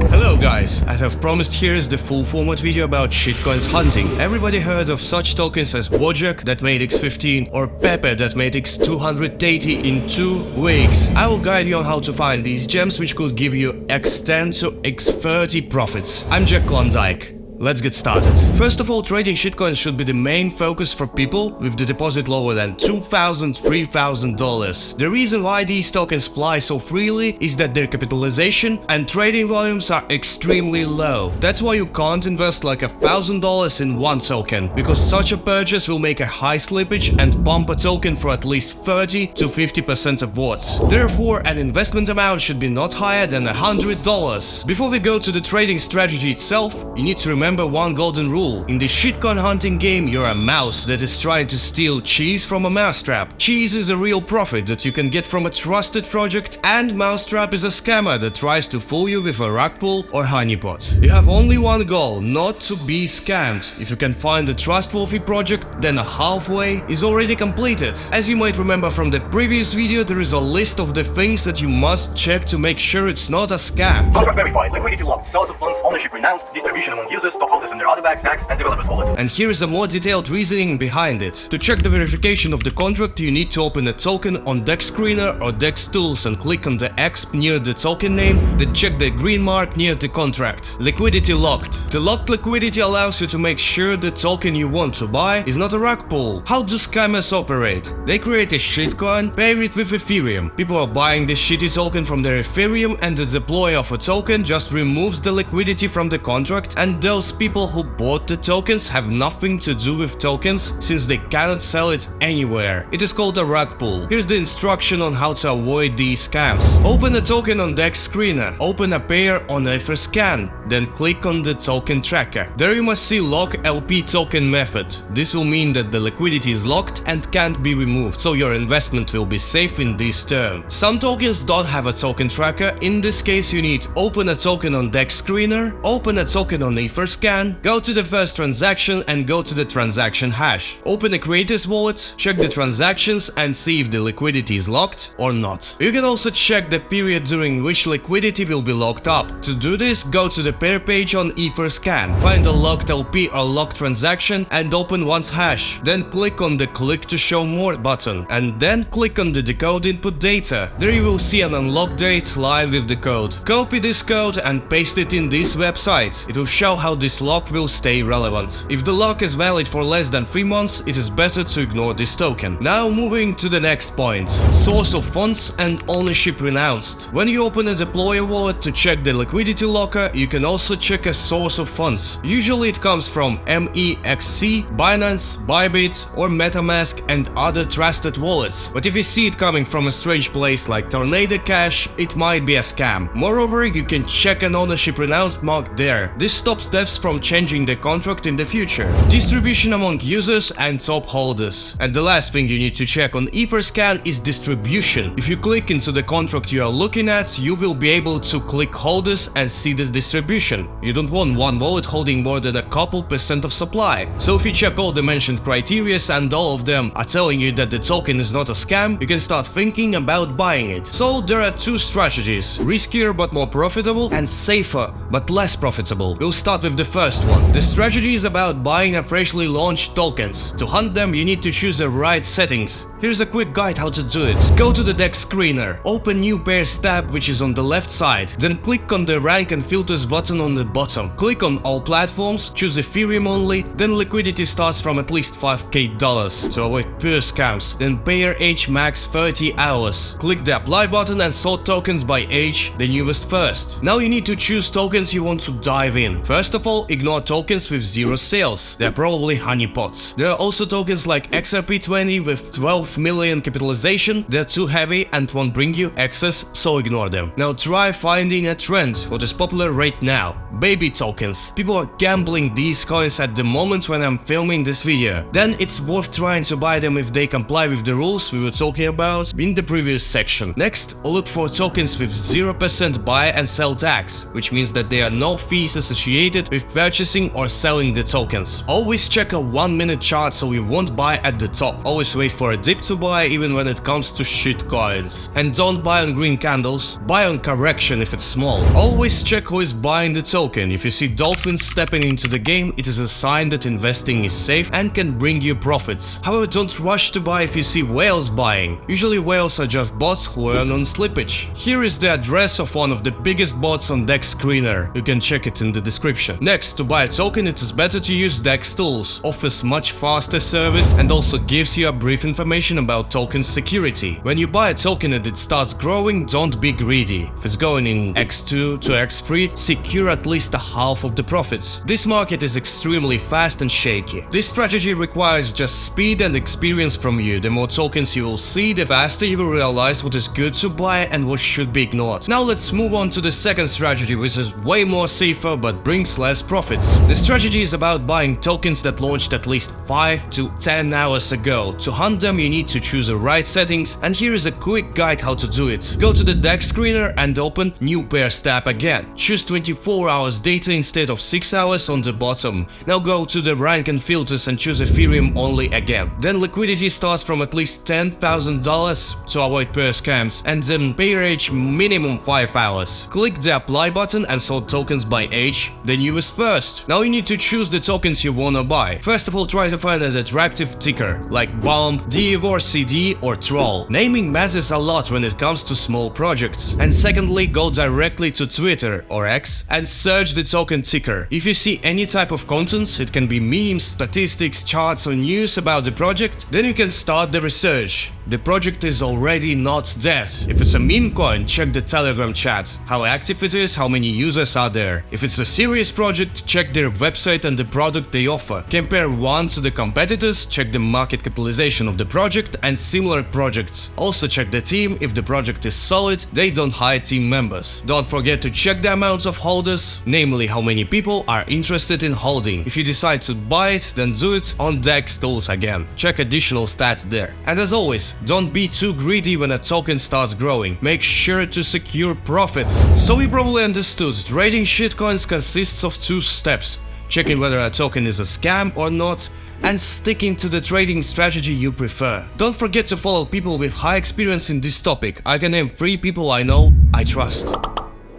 Hello guys, as I've promised, here is the full format video about shitcoins hunting. Everybody heard of such tokens as WOJAK that made X15 or PEPE that made X280 in 2 weeks. I will guide you on how to find these gems which could give you X10 to X30 profits. I'm Jack Klondike. Let's get started. First of all, trading shitcoins should be the main focus for people with the deposit lower than $2,000, $3,000. The reason why these tokens fly so freely is that their capitalization and trading volumes are extremely low. That's why you can't invest like $1,000 in one token, because such a purchase will make a high slippage and pump a token for at least 30 to 50% of watts. Therefore, an investment amount should be not higher than $100. Before we go to the trading strategy itself, you need to remember one golden rule. In the shitcoin hunting game, you're a mouse that is trying to steal cheese from a mousetrap. Cheese is a real profit that you can get from a trusted project, and mousetrap is a scammer that tries to fool you with a rug pull or honeypot. You have only one goal, not to be scammed. If you can find a trustworthy project, then a halfway is already completed. As you might remember from the previous video, there is a list of the things that you must check to make sure it's not a scam. Contract verified, liquidity locked, source of funds, ownership renounced, distribution among users, stockholders and their other bags, tax, and developers wallet. And here is a more detailed reasoning behind it. To check the verification of the contract, you need to open a token on DexScreener or Dex Tools and click on the X near the token name, then check the green mark near the contract. Liquidity locked. The locked liquidity allows you to make sure the token you want to buy is not a rug pull. How do scammers operate? They create a shitcoin, pair it with Ethereum. People are buying this shitty token from their Ethereum, and the deploy of a token just removes the liquidity from the contract, and those people who bought the tokens have nothing to do with tokens since they cannot sell it anywhere. It is called a rug pull. Here's the instruction on how to avoid these scams. Open a token on DexScreener, open a pair on Etherscan, then click on the token tracker. There you must see lock LP token method. This will mean that the liquidity is locked and can't be removed, so your investment will be safe in this term. Some tokens don't have a token tracker. In this case, you need open a token on DexScreener, open a token on Etherscan, go to the first transaction and go to the transaction hash. Open a creator's wallet, check the transactions and see if the liquidity is locked or not. You can also check the period during which liquidity will be locked up. To do this, go to the pair page on Etherscan, find a locked LP or locked transaction and open one's hash. Then click on the click to show more button and then click on the decode input data. There you will see an unlock date line with the code. Copy this code and paste it in this website. It will show how this lock will stay relevant. If the lock is valid for less than 3 months, it is better to ignore this token. Now moving to the next point. Source of funds and ownership renounced. When you open a deployer wallet to check the liquidity locker, you can also check a source of funds. Usually it comes from MEXC, Binance, Bybit or MetaMask and other trusted wallets. But if you see it coming from a strange place like Tornado Cash, it might be a scam. Moreover, you can check an ownership renounced mark there. This stops devs from changing the contract in the future. Distribution among users and top holders. And the last thing you need to check on Etherscan is distribution. If you click into the contract you are looking at, you will be able to click holders and see this distribution. You don't want one wallet holding more than a couple % of supply. So if you check all the mentioned criteria and all of them are telling you that the token is not a scam, you can start thinking about buying it. So there are 2 strategies: riskier but more profitable, and safer but less profitable. We'll start with the first one. The strategy is about buying a freshly launched tokens. To hunt them, you need to choose the right settings. Here's a quick guide how to do it. Go to the DexScreener, open new pairs tab which is on the left side, then click on the rank and filters button on the bottom. Click on all platforms, choose Ethereum only, then liquidity starts from at least $5,000 to avoid pure scams. Then pair age max 30 hours. Click the apply button and sort tokens by age, the newest first. Now you need to choose tokens you want to dive in. First of all, ignore tokens with 0 sales. They're probably honeypots. There are also tokens like XRP20 with 12 million capitalization. They're too heavy and won't bring you access, so ignore them. Now try finding a trend, what is popular right now. Now, baby tokens. People are gambling these coins at the moment when I'm filming this video. Then it's worth trying to buy them if they comply with the rules we were talking about in the previous section. Next, look for tokens with 0% buy and sell tax, which means that there are no fees associated with purchasing or selling the tokens. Always check a 1-minute chart so you won't buy at the top. Always wait for a dip to buy even when it comes to shitcoins. And don't buy on green candles, buy on correction if it's small. Always check who is buying the token. If you see dolphins stepping into the game, it is a sign that investing is safe and can bring you profits. However, don't rush to buy if you see whales buying. Usually whales are just bots who earn on slippage. Here is the address of one of the biggest bots on DexScreener. You can check it in the description. Next, to buy a token, it is better to use Dex Tools. Offers much faster service and also gives you a brief information about token security. When you buy a token and it starts growing, don't be greedy. If it's going in x2 to x3, secure at least a half of the profits. This market is extremely fast and shaky. This strategy requires just speed and experience from you. The more tokens you will see, the faster you will realize what is good to buy and what should be ignored. Now let's move on to the second strategy, which is way more safer but brings less profits. The strategy is about buying tokens that launched at least 5 to 10 hours ago. To hunt them, you need to choose the right settings, and here is a quick guide how to do it. Go to the DexScreener and open New Pairs tab again. Choose 24 hours data instead of 6 hours on the bottom. Now go to the rank and filters and choose Ethereum only again. Then liquidity starts from at least $10,000 to avoid pair scams, and then pair age minimum 5 hours. Click the apply button and sort tokens by age, the newest first. Now you need to choose the tokens you wanna buy. First of all, try to find an attractive ticker like BOMB, DEVOR CD or Troll. Naming matters a lot when it comes to small projects. And secondly, go directly to Twitter or X and search the token ticker. If you see any type of content, it can be memes, statistics, charts or news about the project, then you can start the research. The project is already not dead. If it's a meme coin, check the Telegram chat, how active it is, how many users are there. If it's a serious project, check their website and the product they offer. Compare one to the competitors, check the market capitalization of the project and similar projects. Also check the team. If the project is solid, they don't hire team members. Don't forget to check the amount of holders, namely how many people are interested in holding. If you decide to buy it, then do it on Dex Tools again. Check additional stats there. And as always, don't be too greedy when a token starts growing. Make sure to secure profits. So we probably understood, trading shitcoins consists of 2 steps. Checking whether a token is a scam or not, and sticking to the trading strategy you prefer. Don't forget to follow people with high experience in this topic. I can name 3 people I know I trust.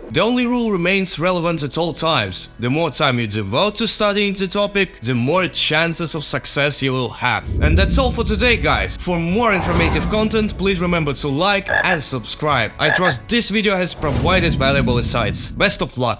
The only rule remains relevant at all times. The more time you devote to studying the topic, the more chances of success you will have. And that's all for today, guys. For more informative content, please remember to like and subscribe. I trust this video has provided valuable insights. Best of luck!